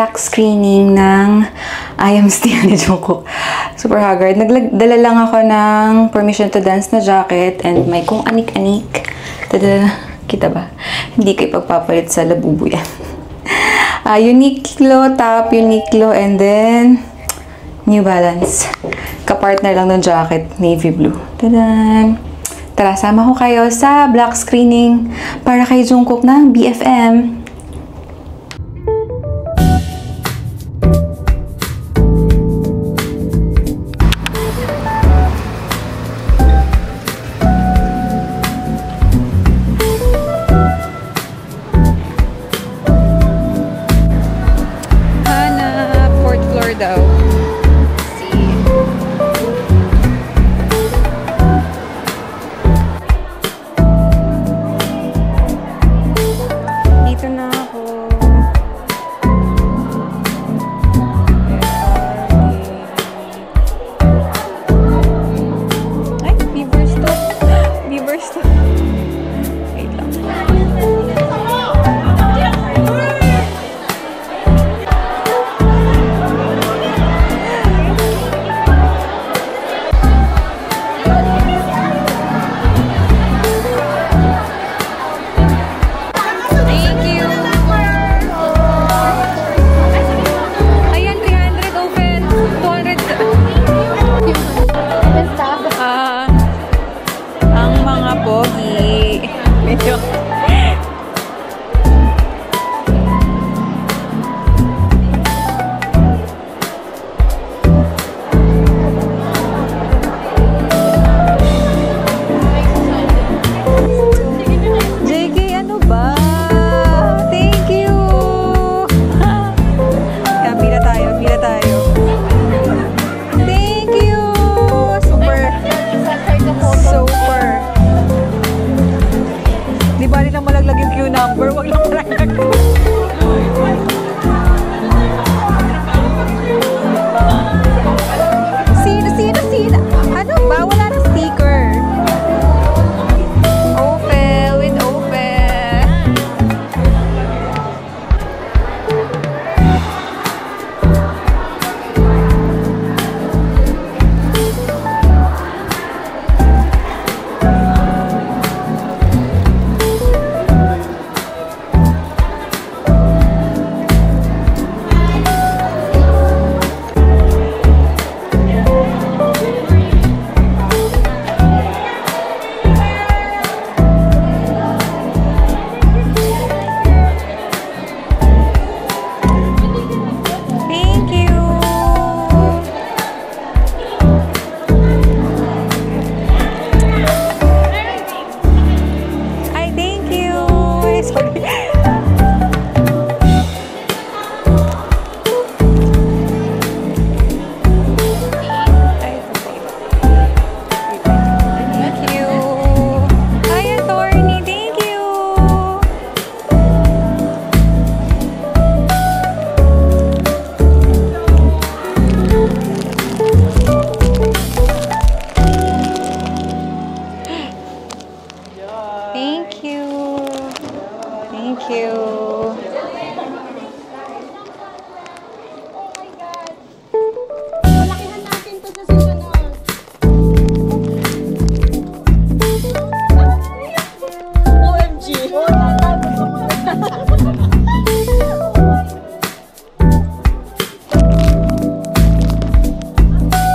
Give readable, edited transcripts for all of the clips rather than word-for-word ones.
black screening ng I Am Still ni Jungkook. Super haggard. Nagdala lang ako ng permission to dance na jacket and may kung anik-anik. Tada, kita ba? Hindi ko ipagpapalit sa labubu yan. Uniqlo top, Uniqlo, and then New Balance. Kapartner lang ng jacket, navy blue. Tada! Tara, sama ko kayo sa black screening para kay Jungkook ng BFM.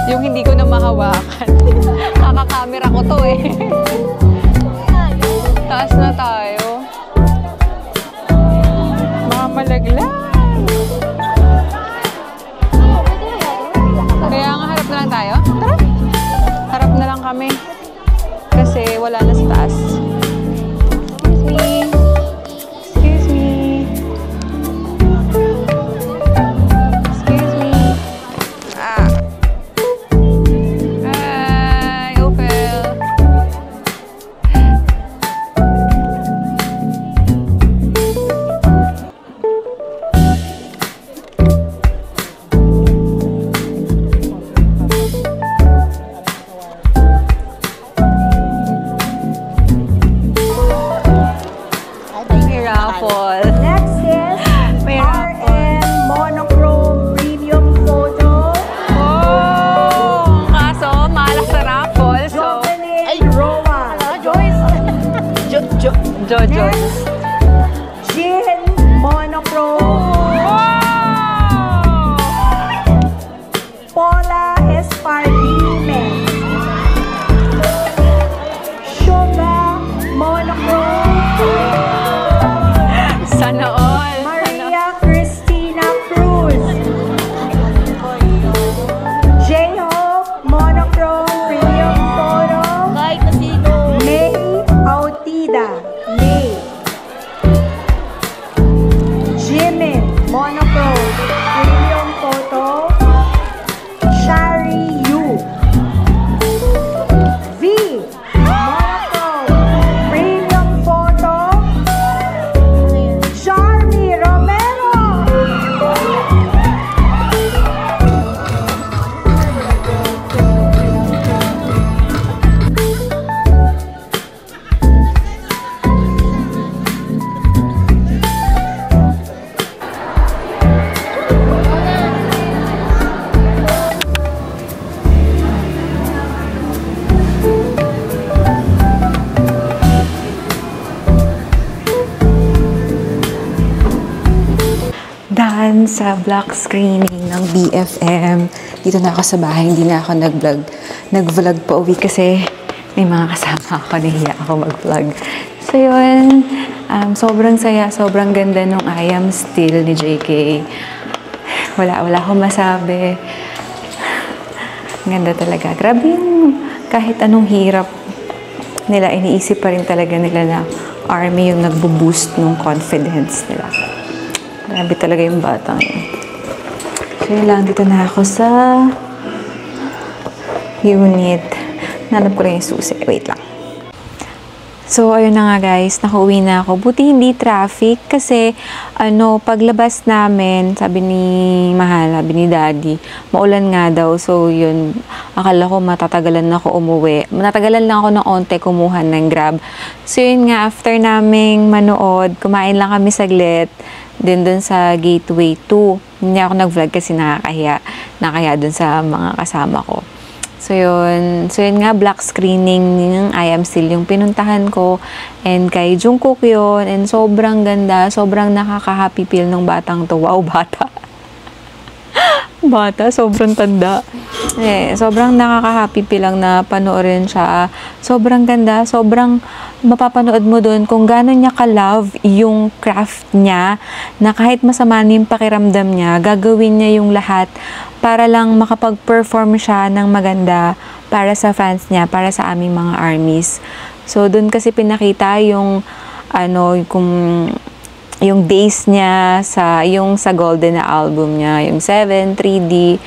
Yung hindi ko na mahawakan. Kaka-camera ko to eh. Taas na tayo. Mga malaglag. Kaya nga harap na lang tayo. Tara. Harap na lang kami. Kasi wala na sa taas. Excuse me. Excuse me. Excuse me. Hi, Ophel. ngayon sa block screening ng BFM. Dito na ako sa bahay, hindi na ako nag-vlog. Nag-vlog pa uwi kasi may mga kasama ako, nahiya ako mag-vlog. So yun, sobrang saya, sobrang ganda nung I Am Still ni JK. Wala akong masabi. Ganda talaga. Grabe yung kahit anong hirap nila, iniisip pa rin talaga nila na ARMY yung nagbo-boost ng confidence nila. Grabe talaga yung batang yun. So yun lang, dito na ako sa unit. Nanap ko rin yung susi. Wait lang. So, ayun na nga guys, nakauwi na ako. Buti hindi traffic kasi, paglabas namin, sabi ni Mahal, sabi ni Daddy, maulan nga daw. So, yun, akala ko matatagalan na ako umuwi. Natagalan lang ako ng onte kumuha ng Grab. So, yun nga, after naming manood, kumain lang kami saglit, din dun sa Gateway 2. Hindi ako nag-vlog kasi nakakahiya dun sa mga kasama ko. So yun nga, black screening ng I Am Still yung pinuntahan ko. And kay Jungkook yun. And sobrang ganda, sobrang nakaka-happy feel ng batang to. Wow, bata. Bata, sobrang tanda. Sobrang nakaka-happy feel lang na panoorin siya. Sobrang ganda, sobrang mapapanood mo doon kung gaano niya ka-love yung craft niya, na kahit masama na yung pakiramdam niya, gagawin niya yung lahat para lang makapag-perform siya ng maganda para sa fans niya, para sa aming mga ARMYs. So, doon kasi pinakita yung, yung days niya sa Golden na album niya, yung 7, 3D,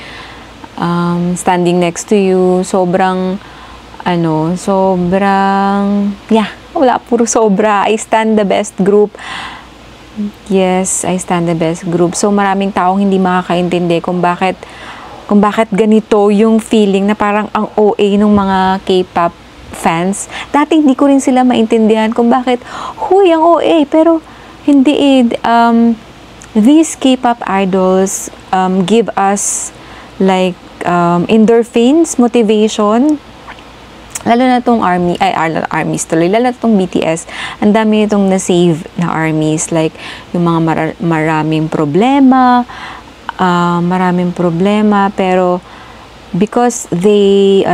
Standing Next to You, puro sobra. I stand the best group. Yes, I stand the best group. So, maraming taong hindi makakaintindi kung bakit ganito yung feeling na parang ang OA ng mga K-pop fans. Dati hindi ko rin sila maintindihan kung bakit, huy, ang OA. Pero, hindi these K-pop idols give us like endorphins, motivation. Lalo na itong ARMYs tuloy, lalo na itong BTS, ang dami nitong na-save na ARMYs, like yung mga maraming problema, pero because they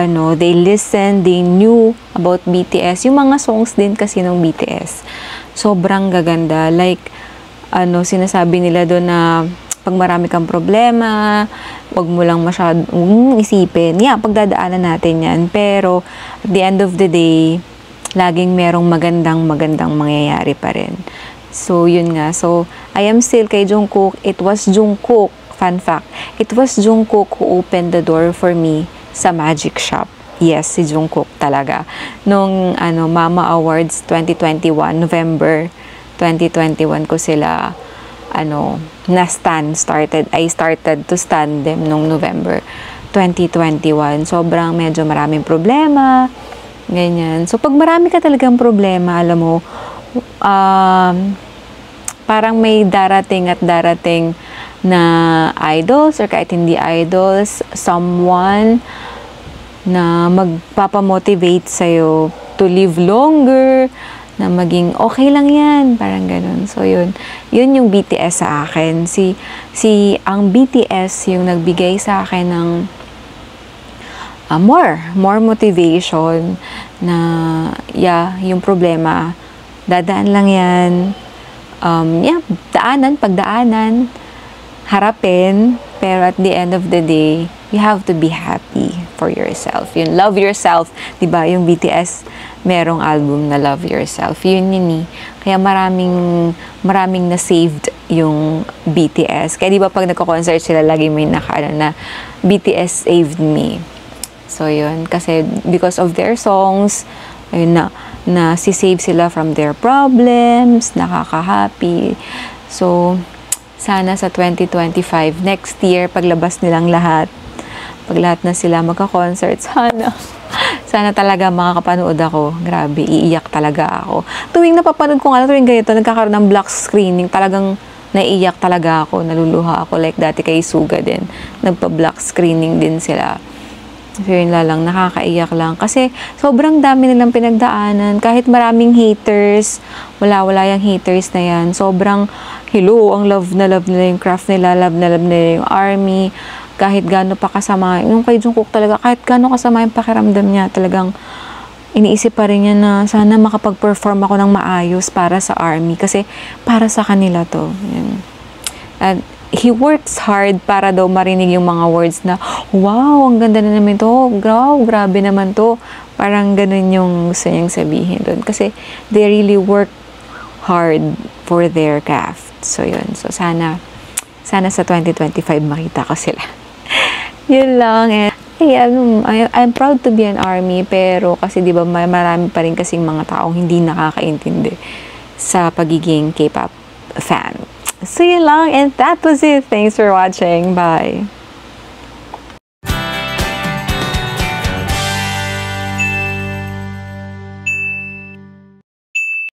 listen, they knew about BTS, yung mga songs din kasi ng BTS, sobrang gaganda, like, sinasabi nila doon na, pag marami kang problema, wag mo lang masyadong isipin. Pagdadaanan natin yan. Pero, at the end of the day, laging merong magandang mangyayari pa rin. So, yun nga. So, I Am Still kay Jungkook. It was Jungkook. Fun fact. It was Jungkook who opened the door for me sa Magic Shop. Yes, si Jungkook talaga. Nung, Mama Awards 2021, November 2021 ko sila, I started to stand them nung November 2021. Sobrang medyo maraming problema, ganyan. So, pag marami ka talagang problema, alam mo, parang may darating na idols or kahit hindi idols, someone na magpapamotivate sa'yo to live longer, na maging okay lang yan, parang ganun. So, yun yung BTS sa akin. Ang BTS yung nagbigay sa akin ng more motivation na, yung problema, dadaan lang yan. Pagdaanan, harapin, pero at the end of the day, you have to be happy for yourself. Yun, love yourself. Diba? Yung BTS, merong album na Love Yourself. Yun. Kaya maraming na-saved yung BTS. Kaya diba pag nagko-concert sila, lagi may na BTS saved me. So, yun. Kasi because of their songs, ayun na si-save sila from their problems, nakaka-happy. So, sana sa 2025, next year, paglabas nilang lahat, pag lahat na sila magka-concert, sana talaga makakapanood ako. Grabe, iiyak talaga ako. Tuwing napapanood ko tuwing ganito, nagkakaroon ng black screening, talagang naiiyak talaga ako, naluluha ako. Like dati kay Suga din, nagpa-black screening din sila. So yun lang, nakakaiyak lang. Kasi sobrang dami nilang pinagdaanan. Kahit maraming haters, wala yung haters na yan. Sobrang, hello, ang love na love nila yung craft nila, love na love nila yung ARMY. Kahit gaano pa kasama, yung kay Jungkook talaga, kahit gaano kasama yung pakiramdam niya, talagang iniisip pa rin niya na sana makapag-perform ako ng maayos para sa ARMY. Kasi para sa kanila to. Yan. At he works hard para daw marinig yung mga words na, wow, ang ganda na naman to, grabe naman to. Parang ganun yung gusto niyang sabihin doon. Kasi they really work hard for their craft. So yun. So sana sa 2025 makita ko sila. Yun lang. And I'm proud to be an ARMY, pero kasi di ba marami pa rin kasing mga taong hindi nakakaintindi sa pagiging K-pop fan. So yun lang, and that was it. Thanks for watching. Bye!